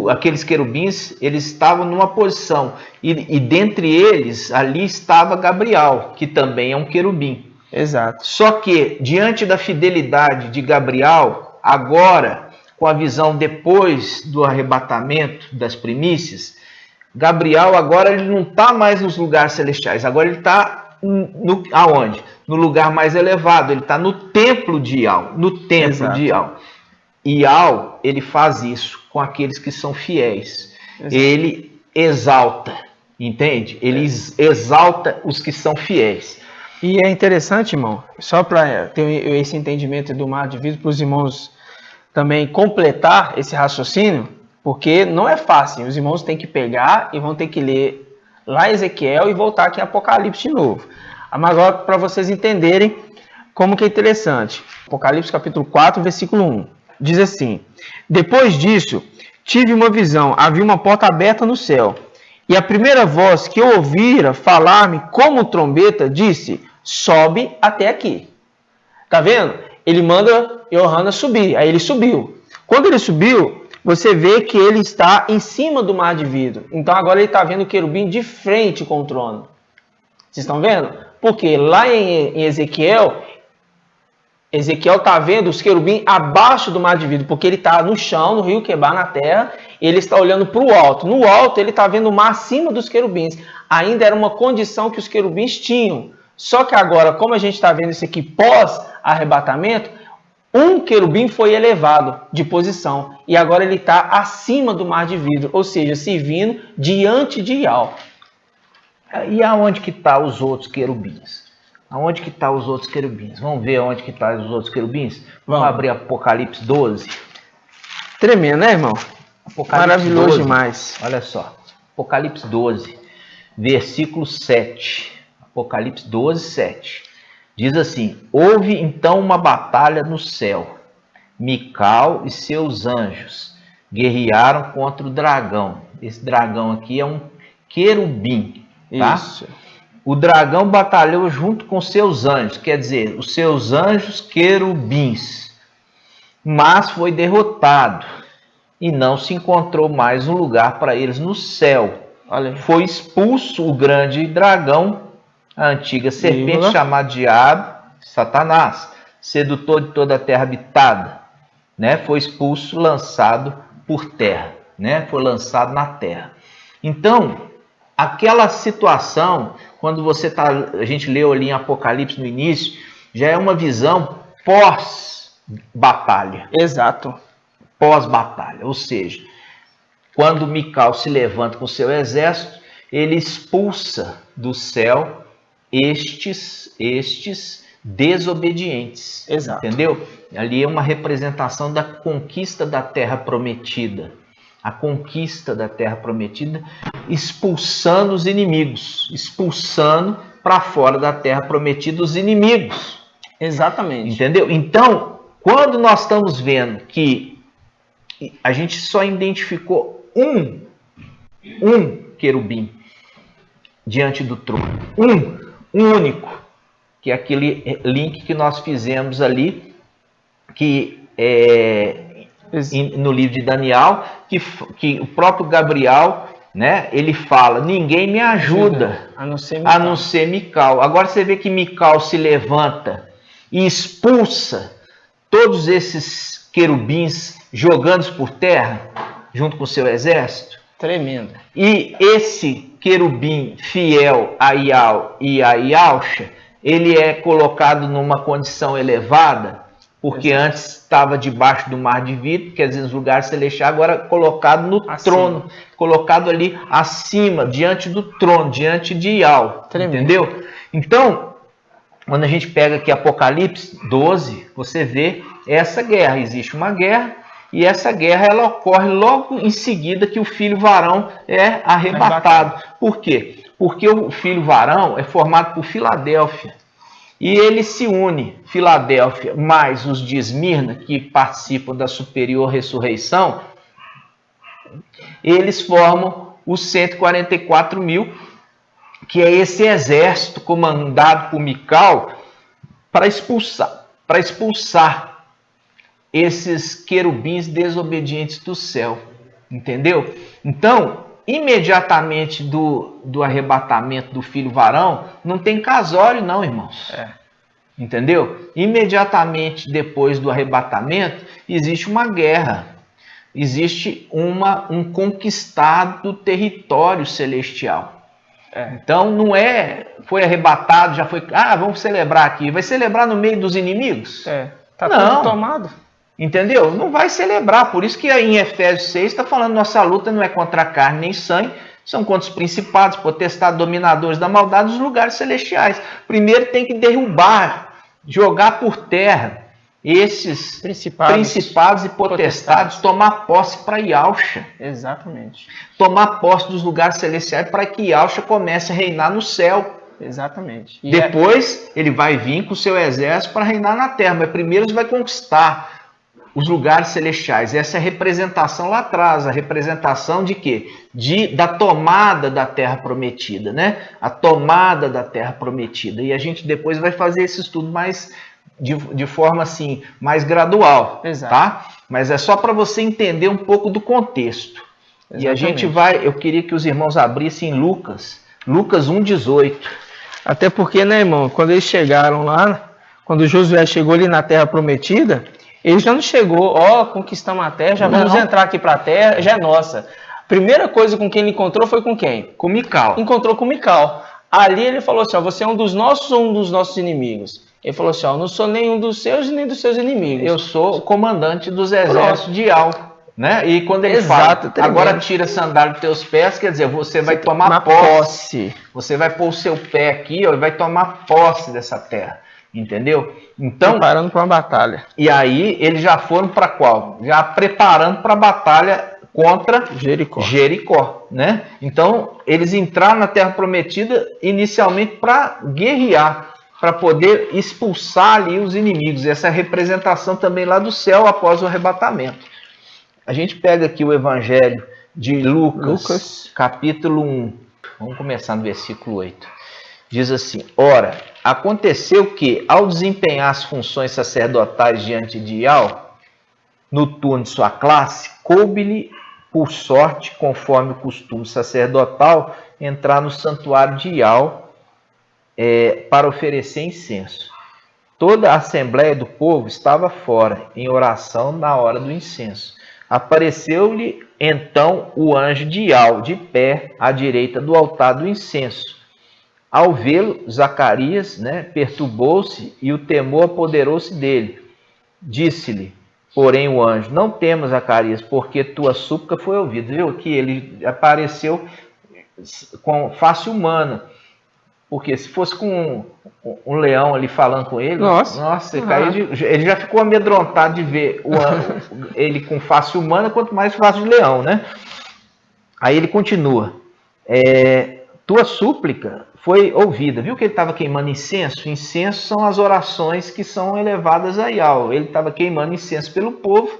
aqueles querubins, eles estavam numa posição, e dentre eles ali estava Gabriel, que também é um querubim. Exato. Só que diante da fidelidade de Gabriel, agora com a visão depois do arrebatamento das primícias, Gabriel agora ele não está mais nos lugares celestiais, agora ele está aonde? No lugar mais elevado, ele está no templo de Al, de Al. E Al, ele faz isso com aqueles que são fiéis. Exato. Ele exalta, entende? Ele exalta os que são fiéis. E é interessante, irmão, só para ter esse entendimento do mar de vidro, para os irmãos também completar esse raciocínio, porque não é fácil. Os irmãos têm que pegar e vão ter que ler lá Ezequiel e voltar aqui em Apocalipse de novo. Mas agora, para vocês entenderem como que é interessante. Apocalipse capítulo 4, versículo 1. Diz assim: Depois disso, tive uma visão, havia uma porta aberta no céu. E a primeira voz que eu ouvira falar-me como trombeta disse: sobe até aqui. Tá vendo? Ele manda Yohana subir. Aí ele subiu. Quando ele subiu, você vê que ele está em cima do mar de vidro. Então agora ele está vendo o querubim de frente com o trono. Vocês estão vendo? Porque lá em Ezequiel está vendo os querubins abaixo do mar de vidro, porque ele está no chão, no rio Quebar, na terra, e ele está olhando para o alto. No alto, ele está vendo o mar acima dos querubins. Ainda era uma condição que os querubins tinham. Só que agora, como a gente está vendo isso aqui pós-arrebatamento, um querubim foi elevado de posição, e agora ele está acima do mar de vidro, ou seja, servindo diante de Al. E aonde que estão os outros querubins? Aonde que estão os outros querubins? Vamos ver aonde que estão os outros querubins? Vamos abrir Apocalipse 12. Tremendo, né, irmão? Apocalipse maravilhoso 12. Demais. Olha só. Apocalipse 12, versículo 7. Apocalipse 12, 7. Diz assim: houve então uma batalha no céu. Mical e seus anjos guerrearam contra o dragão. Esse dragão aqui é um querubim. Tá? Isso. O dragão batalhou junto com seus anjos, quer dizer, os seus anjos querubins, mas foi derrotado e não se encontrou mais um lugar para eles no céu. Olha. Foi expulso o grande dragão, a antiga serpente chamada Diabo, Satanás, sedutor de toda a terra habitada, né? Foi expulso, lançado por terra, né? Foi lançado na terra. Então, aquela situação, quando a gente leu ali em Apocalipse no início, já é uma visão pós-batalha. Exato. Pós-batalha, ou seja, quando Mical se levanta com seu exército, ele expulsa do céu estes desobedientes. Exato. Entendeu? Ali é uma representação da conquista da terra prometida. A conquista da terra prometida, expulsando os inimigos, expulsando para fora da terra prometida os inimigos. Exatamente. Entendeu? Então, quando nós estamos vendo que a gente só identificou um querubim diante do trono, um único, que é aquele link que nós fizemos ali, que no livro de Daniel, que o próprio Gabriel, né, ele fala, ninguém me ajuda a não ser Mical. Agora você vê que Mical se levanta e expulsa todos esses querubins jogando por terra, junto com o seu exército. Tremendo. E esse querubim fiel a Ial e a Ialcha, ele é colocado numa condição elevada, porque antes estava debaixo do mar de vidro, quer dizer, nos lugares celestiais, agora colocado no trono, colocado ali acima, diante do trono, diante de Ial. Tremendo. Entendeu? Então, quando a gente pega aqui Apocalipse 12, você vê essa guerra. Existe uma guerra, e essa guerra ela ocorre logo em seguida que o filho varão é arrebatado. Por quê? Porque o filho varão é formado por Filadélfia. E ele se une, Filadélfia, mais os de Esmirna, que participam da superior ressurreição, eles formam os 144 mil, que é esse exército comandado por Mical, para expulsar esses querubins desobedientes do céu. Entendeu? Então, imediatamente do arrebatamento do filho varão, não tem casório não, irmãos. Entendeu? Imediatamente depois do arrebatamento, existe uma guerra. Existe um conquistado território celestial. Então, não foi arrebatado, já foi... vamos celebrar aqui. Vai celebrar no meio dos inimigos? Tá tudo tomado. Entendeu? Não vai celebrar. Por isso que em Efésios 6 está falando nossa luta não é contra a carne nem sangue, são contra os principados, potestades, dominadores da maldade dos lugares celestiais. Primeiro tem que derrubar, jogar por terra esses principados e potestades, tomar posse para Ialcha. Exatamente. Tomar posse dos lugares celestiais para que Ialcha comece a reinar no céu. Exatamente. E depois ele vai vir com o seu exército para reinar na terra, mas primeiro ele vai conquistar os lugares celestiais. Essa é a representação lá atrás, a representação de quê? Da tomada da terra prometida, né? A tomada da terra prometida. E a gente depois vai fazer esse estudo mais de forma assim, mais gradual. Exato. Tá? Mas é só para você entender um pouco do contexto. Exatamente. E a gente eu queria que os irmãos abrissem Lucas 1:18. Até porque, né, irmão, quando eles chegaram lá, quando Josué chegou ali na terra prometida, ele já não chegou, conquistamos a terra, já vamos entrar aqui para a terra, já é nossa. Primeira coisa com quem ele encontrou foi com quem? Com Mical. Encontrou com Mical. Ali ele falou assim, você é um dos nossos ou um dos nossos inimigos? Ele falou assim, não sou nenhum dos seus e nem dos seus inimigos. Eu sou o comandante dos exércitos de Ial. Né? E quando ele fala, agora tira a sandália dos teus pés, quer dizer, você vai tomar posse. Você vai pôr o seu pé aqui e vai tomar posse dessa terra. Entendeu? Então, preparando para uma batalha. E aí eles já foram para qual? Já preparando para a batalha contra Jericó, né? Então, eles entraram na terra prometida inicialmente para guerrear, para poder expulsar ali os inimigos. Essa é a representação também lá do céu após o arrebatamento. A gente pega aqui o evangelho de Lucas, capítulo 1. Vamos começar no versículo 8. Diz assim, ora, aconteceu que, ao desempenhar as funções sacerdotais diante de Ial, no turno de sua classe, coube-lhe, por sorte, conforme o costume sacerdotal, entrar no santuário de Ial para oferecer incenso. Toda a assembleia do povo estava fora, em oração na hora do incenso. Apareceu-lhe, então, o anjo de Ial, de pé, à direita do altar do incenso. Ao vê-lo, Zacarias, perturbou-se e o temor apoderou-se dele. Disse-lhe, porém, o anjo, não temas, Zacarias, porque tua súplica foi ouvida. Viu que ele apareceu com face humana, Porque se fosse com um leão ali falando com ele, nossa, ele já ficou amedrontado de ver ele com face humana, quanto mais face de leão, né? Aí ele continua. Tua súplica foi ouvida. Viu que ele estava queimando incenso? Incenso são as orações que são elevadas a Yahweh. Ele estava queimando incenso pelo povo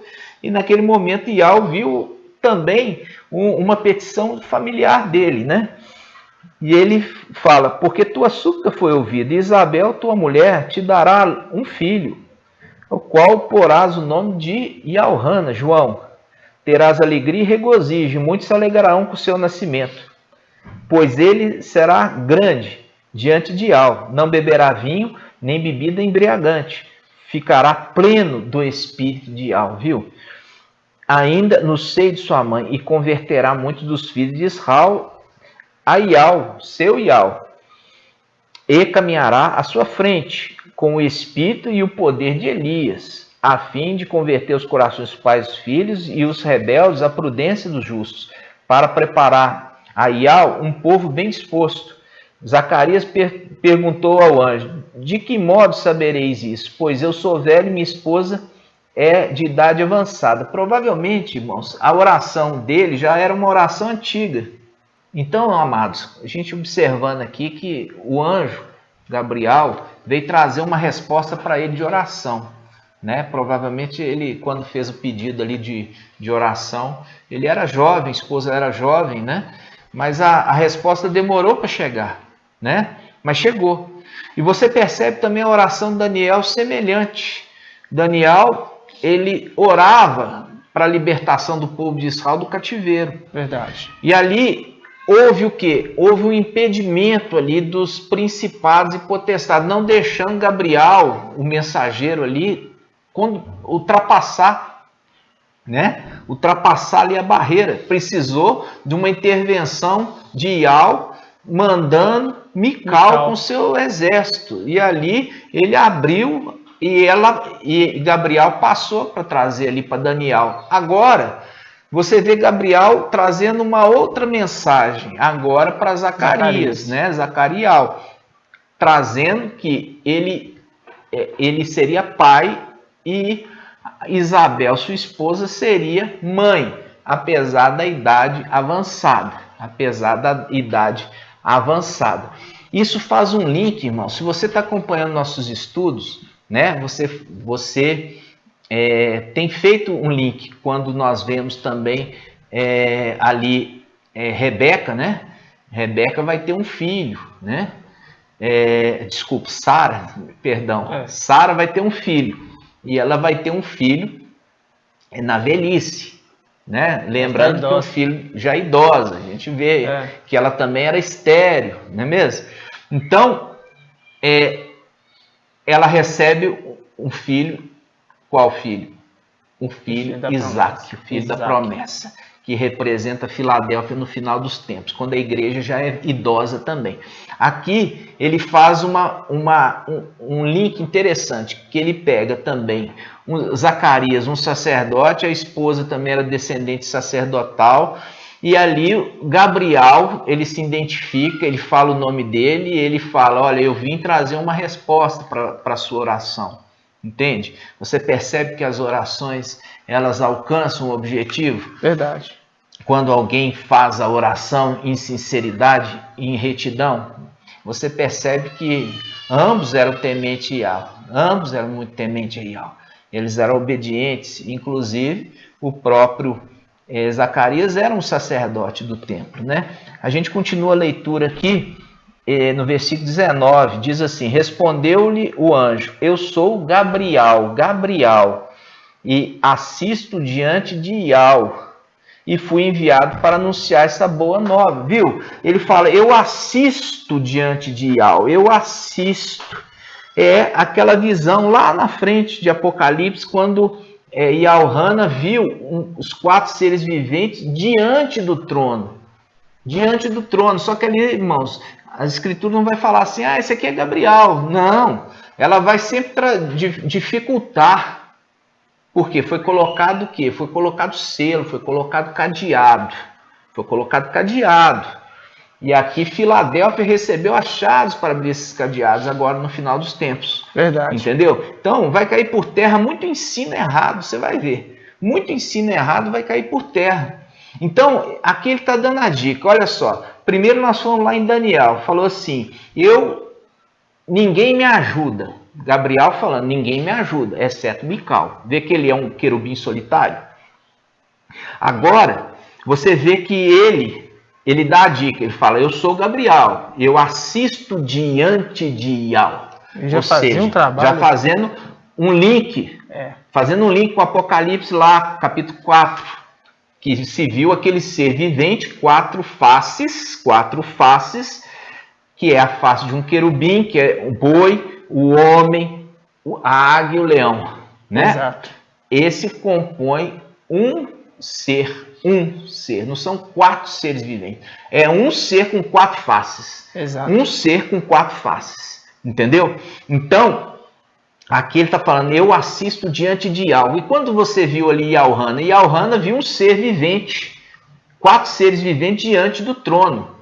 e naquele momento Yahweh viu também uma petição familiar dele, né? E ele fala, porque tua súplica foi ouvida, e Isabel, tua mulher, te dará um filho, ao qual porás o nome de Yalhana, João. Terás alegria e regozijo, e muitos se alegrarão com o seu nascimento. Pois ele será grande diante de Yahweh, não beberá vinho, nem bebida embriagante. Ficará pleno do Espírito de Yahweh, viu? Ainda no seio de sua mãe, e converterá muitos dos filhos de Israel a Yahweh, seu Yahweh, e caminhará à sua frente, com o espírito e o poder de Elias, a fim de converter os corações dos pais e dos filhos e os rebeldes à prudência dos justos, para preparar a Yahweh um povo bem disposto. Zacarias perguntou ao anjo, de que modo sabereis isso? Pois eu sou velho e minha esposa é de idade avançada. Provavelmente, irmãos, a oração dele já era uma oração antiga. Então, amados, a gente observando aqui que o anjo Gabriel veio trazer uma resposta para ele de oração, né? Provavelmente ele, quando fez o pedido ali de oração, ele era jovem, a esposa era jovem, né? Mas a resposta demorou para chegar, né? Mas chegou. E você percebe também a oração de Daniel semelhante. Daniel, ele orava para a libertação do povo de Israel do cativeiro. Verdade. E ali houve o quê? Houve um impedimento ali dos principados e potestades, não deixando Gabriel, o mensageiro ali, ultrapassar, né? Ultrapassar ali a barreira. Precisou de uma intervenção de Yahweh, mandando Mical com seu exército. E ali ele abriu e Gabriel passou para trazer ali para Daniel. Agora você vê Gabriel trazendo uma outra mensagem, agora para Zacarias, né? Zacariel, trazendo que ele seria pai e Isabel, sua esposa, seria mãe, apesar da idade avançada. Isso faz um link, irmão. Se você está acompanhando nossos estudos, né? Você tem feito um link quando nós vemos também ali Rebeca, né? Rebeca vai ter um filho, né? Sara, perdão. Sara vai ter um filho. E ela vai ter um filho na velhice, né? Lembrando que um filho já idosa. A gente vê que ela também era estéril, não é mesmo? Então, ela recebe um filho. Qual filho? Um filho, Isaac, o filho da promessa, que representa Filadélfia no final dos tempos, quando a igreja já é idosa também. Aqui ele faz um link interessante, que ele pega também Zacarias, um sacerdote, a esposa também era descendente sacerdotal, e ali Gabriel, ele se identifica, ele fala o nome dele, e ele fala, olha, eu vim trazer uma resposta para a sua oração. Entende? Você percebe que as orações, elas alcançam o objetivo? Verdade. Quando alguém faz a oração em sinceridade e em retidão, você percebe que ambos eram tementes a Yahweh. Ambos eram muito tementes a Yahweh. Eles eram obedientes. Inclusive, o próprio Zacarias era um sacerdote do templo, né? A gente continua a leitura aqui. No versículo 19, diz assim, respondeu-lhe o anjo, eu sou Gabriel, e assisto diante de Yahweh, e fui enviado para anunciar essa boa nova, viu? Ele fala, eu assisto diante de Yahweh, eu assisto. É aquela visão lá na frente de Apocalipse, quando Yalhana viu os 4 seres viventes diante do trono. Diante do trono, só que ali, irmãos, a Escritura não vai falar assim, esse aqui é Gabriel. Não, ela vai sempre dificultar. Porque foi colocado o quê? Foi colocado selo, foi colocado cadeado. E aqui Filadélfia recebeu as chaves para abrir esses cadeados agora no final dos tempos. Verdade. Entendeu? Então vai cair por terra muito ensino errado, você vai ver. Muito ensino errado vai cair por terra. Então, aqui ele está dando a dica. Olha só, primeiro nós fomos lá em Daniel, falou assim, ninguém me ajuda. Gabriel falando, ninguém me ajuda, exceto Mical. Vê que ele é um querubim solitário? Agora, você vê que ele dá a dica, ele fala, eu sou Gabriel, eu assisto diante de Ial. Já fazia um trabalho. Já fazendo um link, fazendo um link com o Apocalipse lá, capítulo 4, que se viu aquele ser vivente, quatro faces, que é a face de um querubim, que é o boi, o homem, a águia e o leão, né? Exato. Esse compõe um ser, não são quatro seres viventes, é um ser com quatro faces. Exato. Um ser com quatro faces, entendeu? Então, aqui ele está falando, eu assisto diante de algo. E quando você viu ali Yalhana viu um ser vivente, quatro seres viventes diante do trono.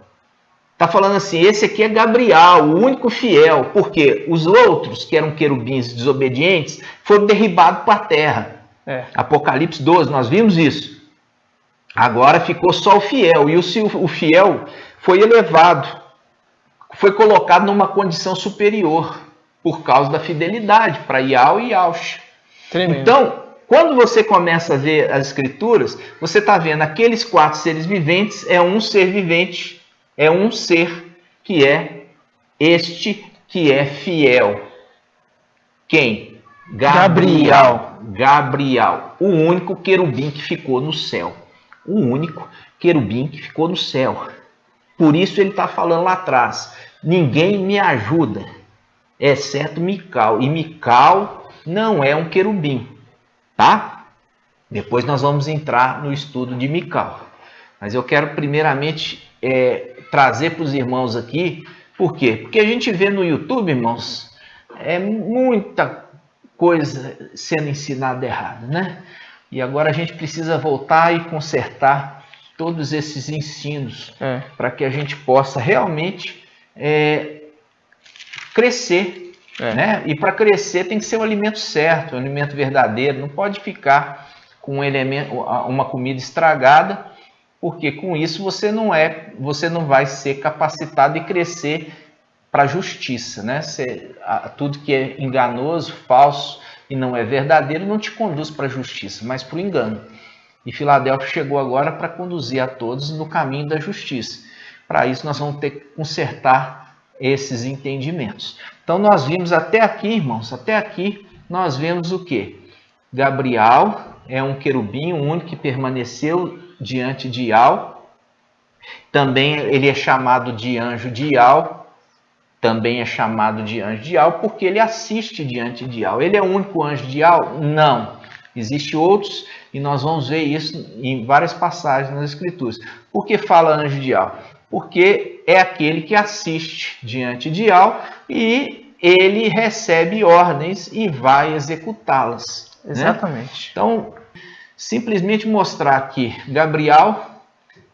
Está falando assim, esse aqui é Gabriel, o único fiel, porque os outros, que eram querubins desobedientes, foram derribados para a terra. Apocalipse 12, nós vimos isso. Agora ficou só o fiel, e o fiel foi elevado, foi colocado numa condição superior, por causa da fidelidade para Ial e Yalcha. Então, quando você começa a ver as escrituras, você está vendo aqueles quatro seres viventes, é um ser vivente, é um ser que é este que é fiel. Quem? Gabriel, o único querubim que ficou no céu. O único querubim que ficou no céu. Por isso ele está falando lá atrás, ninguém me ajuda, exceto Mical. E Mical não é um querubim, tá? Depois nós vamos entrar no estudo de Mical. Mas eu quero primeiramente trazer para os irmãos aqui, por quê? Porque a gente vê no YouTube, irmãos, muita coisa sendo ensinada errada, né? E agora a gente precisa voltar e consertar todos esses ensinos para que a gente possa realmente crescer, né? E para crescer tem que ser um alimento certo, um alimento verdadeiro, não pode ficar com uma comida estragada, porque com isso você não vai ser capacitado e crescer para a justiça, né? Tudo que é enganoso, falso e não é verdadeiro não te conduz para a justiça, mas para o engano. E Filadélfia chegou agora para conduzir a todos no caminho da justiça. Para isso nós vamos ter que consertar esses entendimentos. Então nós vimos até aqui, irmãos, nós vemos o quê? Gabriel é um querubim, o único que permaneceu diante de Ial. Também ele é chamado de anjo de Ial. Porque ele assiste diante de Ial. Ele é o único anjo de Ial? Não. Existem outros e nós vamos ver isso em várias passagens nas Escrituras. Por que fala anjo de Ial? Porque é aquele que assiste diante de Ial e ele recebe ordens e vai executá-las. Exatamente. Né? Então, simplesmente mostrar que Gabriel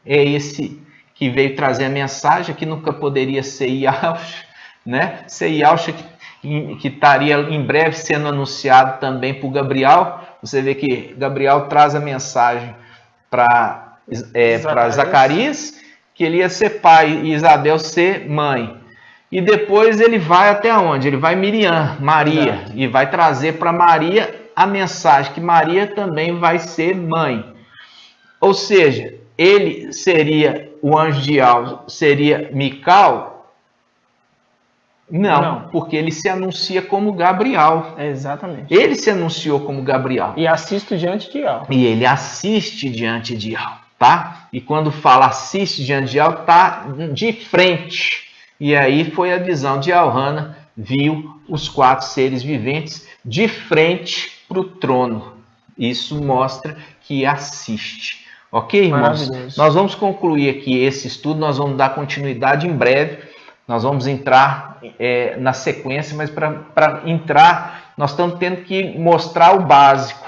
é esse que veio trazer a mensagem, que nunca poderia ser Yalcha, né? Ser Yalcha que estaria em breve sendo anunciado também por Gabriel. Você vê que Gabriel traz a mensagem para Zacarias, que ele ia ser pai e Isabel ser mãe. E depois ele vai até onde? Ele vai Maria, e vai trazer para Maria a mensagem que Maria também vai ser mãe. Ou seja, ele seria, o anjo de Ial seria Mical? Não, porque ele se anuncia como Gabriel. Exatamente. Ele se anunciou como Gabriel. E assiste diante de Ial. E ele assiste diante de Ial, tá? E quando fala assiste diante de Ial, tá de frente. E aí foi a visão de Yalhana, viu os quatro seres viventes de frente para o trono. Isso mostra que assiste. Ok, irmãos? Nós vamos concluir aqui esse estudo, nós vamos dar continuidade em breve. Nós vamos entrar na sequência, mas para entrar, nós estamos tendo que mostrar o básico,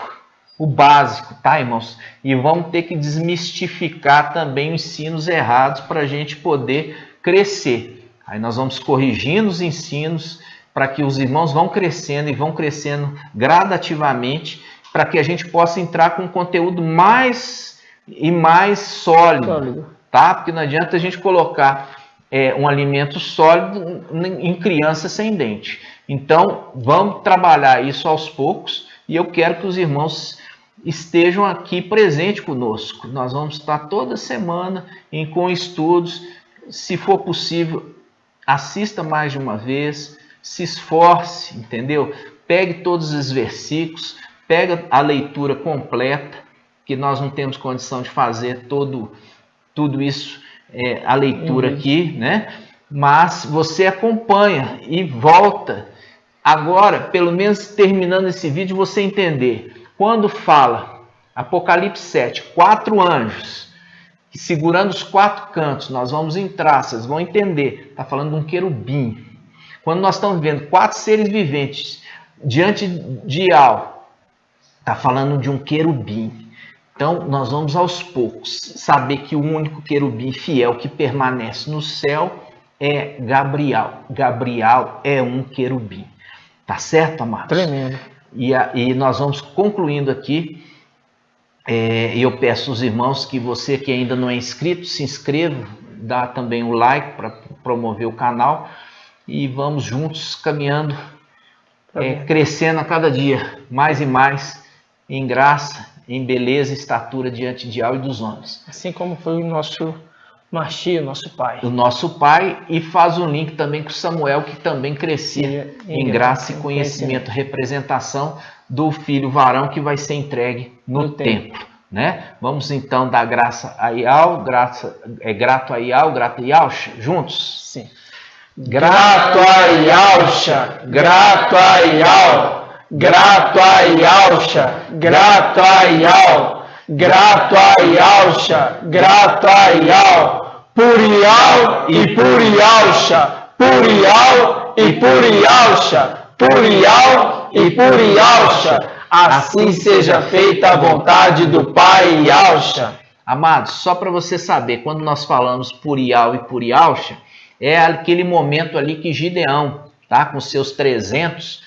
tá, irmãos? E vamos ter que desmistificar também os ensinos errados para a gente poder crescer. Aí nós vamos corrigindo os ensinos para que os irmãos vão crescendo e vão crescendo gradativamente, para que a gente possa entrar com um conteúdo mais e mais sólido, tá? Porque não adianta a gente colocar um alimento sólido em criança sem dente. Então, vamos trabalhar isso aos poucos e eu quero que os irmãos estejam aqui presentes conosco. Nós vamos estar toda semana com estudos. Se for possível, assista mais de uma vez, se esforce, entendeu? Pegue todos os versículos, pega a leitura completa, que nós não temos condição de fazer tudo isso, a leitura aqui, né? Mas você acompanha e volta. Agora, pelo menos terminando esse vídeo, você entender. Quando fala Apocalipse 7, 4 anjos, segurando os 4 cantos, nós vamos entrar, vocês vão entender. Está falando de um querubim. Quando nós estamos vendo 4 seres viventes diante de algo, está falando de um querubim. Então, nós vamos aos poucos saber que o único querubim fiel que permanece no céu é Gabriel. Gabriel é um querubim. Tá certo, amados? Tremendo. E nós vamos concluindo aqui. Eu peço aos irmãos que você que ainda não é inscrito, se inscreva, dá também o like para promover o canal. E vamos juntos caminhando, crescendo a cada dia, mais e mais, em graça, em beleza e estatura diante de Yahweh e dos homens. Assim como foi o nosso Mashiach, nosso pai. O nosso pai, e faz um link também com Samuel, que também crescia em graça e conhecimento, representação do filho varão que vai ser entregue no templo. Né? Vamos então dar graça a Yahweh, grato a Yahweh, grato a Yahshua, juntos? Sim. Grato a Yahshua, grato a Yahweh, grato a Yahshua, grato a Yahweh, grato a Yahshua, grato a Yahweh, por Yahweh e por Yahshua, por Yahweh e por Yahshua, por Yahweh e por Yahshua, assim seja feita a vontade do Pai Yahshua. Amados, só para você saber, quando nós falamos por Yahweh e por Yahshua, é aquele momento ali que Gideão, tá, com seus 300,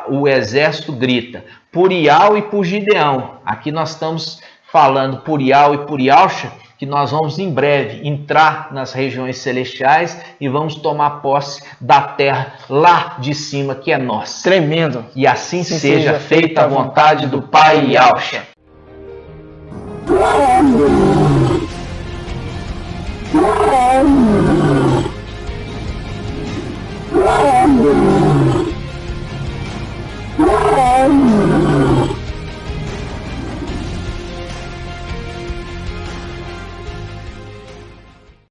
o exército grita por Yahweh e por Gideão. Aqui nós estamos falando por Yahweh e por Yahshua, que nós vamos em breve entrar nas regiões celestiais e vamos tomar posse da terra lá de cima, que é nossa. Tremendo. E assim seja feita a vontade do Pai Yahshua. Oh,